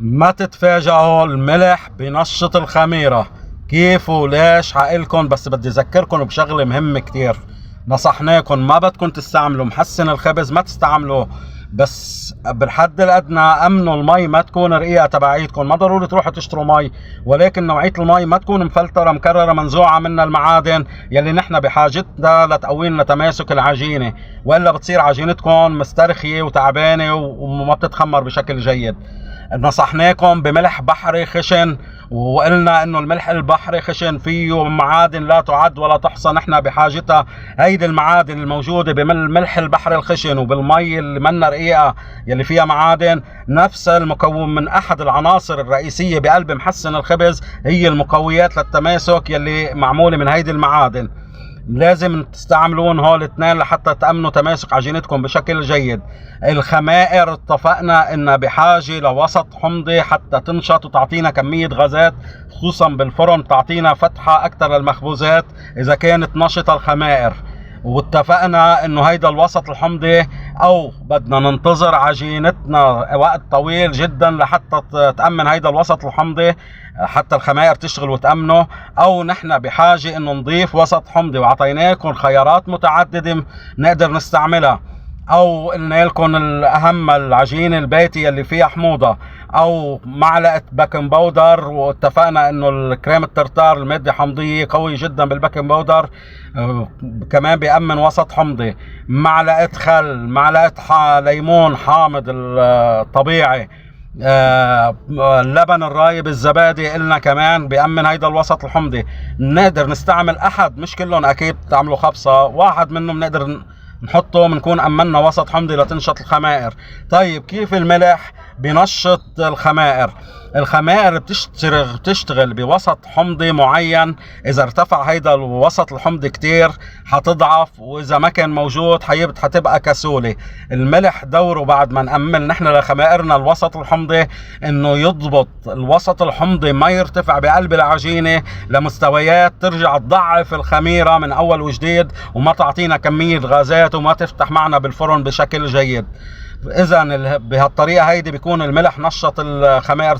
ما تتفاجئوا، الملح بنشط الخميرة. كيف وليش حقلكن، بس بدي اذكركن بشغلة مهمة كتير. نصحناكن ما بدكن تستعملوا محسن الخبز، ما تستعملوه، بس بالحد الادنى امنوا المي ما تكون رقيقة تبعيتكم. ما ضروري تروحوا تشتروا مي، ولكن نوعية المي ما تكون مفلترة مكررة منزوعة منها المعادن يلي نحن بحاجتنا لتقوين لتماسك العجينة، والا بتصير عجينتكم مسترخية وتعبانة وما بتتخمر بشكل جيد. نصحناكم بملح بحري خشن، وقلنا انه الملح البحري خشن فيه معادن لا تعد ولا تحصى، نحن بحاجتها. هيدي المعادن الموجودة بالملح البحري الخشن وبالمي اللي منا رقيقة يلي فيها معادن، نفس المكون من احد العناصر الرئيسية بقلب محسن الخبز هي المقويات للتماسك يلي معمولة من هيدي المعادن. لازم تستعملون هول الاثنين لحتى تأمنوا تماسك عجينتكم بشكل جيد. الخمائر اتفقنا انها بحاجة لوسط حمضي حتى تنشط وتعطينا كمية غازات، خصوصا بالفرن تعطينا فتحة اكثر للمخبوزات اذا كانت نشطة الخمائر. واتفقنا انه هيدا الوسط الحمضي او بدنا ننتظر عجينتنا وقت طويل جدا لحتى تأمن هيدا الوسط الحمضي، حتى الخمائر تشتغل وتأمنه، او نحن بحاجة انه نضيف وسط حمضي. وعطيناكم خيارات متعددة نقدر نستعملها، او قلنا لكم الاهم العجينة البيتي اللي فيها حموضة، او معلقة باكنج باودر. واتفقنا انه الكريم الترتار المادة حمضية قوي جدا بالباكنج باودر، كمان بيأمن وسط حمضي. معلقة خل، معلقة ليمون حامض الطبيعي، اللبن الرايب، الزبادي قلنا كمان بيأمن هيدا الوسط الحمضي. نقدر نستعمل احد، مش كلهم اكيد تعملوا خبصة، واحد منهم نقدر نحطه بنكون أمنا وسط حمضي لتنشط الخمائر. طيب كيف الملح بنشط الخمائر؟ الخمائر بتشتغل بوسط حمضي معين، إذا ارتفع هيدا الوسط الحمضي كتير حتضعف، وإذا ما كان موجود حتبقى كسولة. الملح دوره بعد ما نأمن نحن لخمائرنا الوسط الحمضي إنه يضبط الوسط الحمضي ما يرتفع بقلب العجينة لمستويات ترجع تضعف الخميرة من أول وجديد وما تعطينا كمية غازات وما تفتح معنا بالفرن بشكل جيد. اذا بهالطريقه هيدي بيكون الملح نشط الخمائر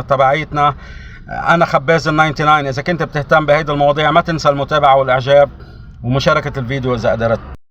تبعيتنا. انا خباز ال99. اذا كنت بتهتم بهيدي المواضيع ما تنسى المتابعه والاعجاب ومشاركه الفيديو اذا قدرت.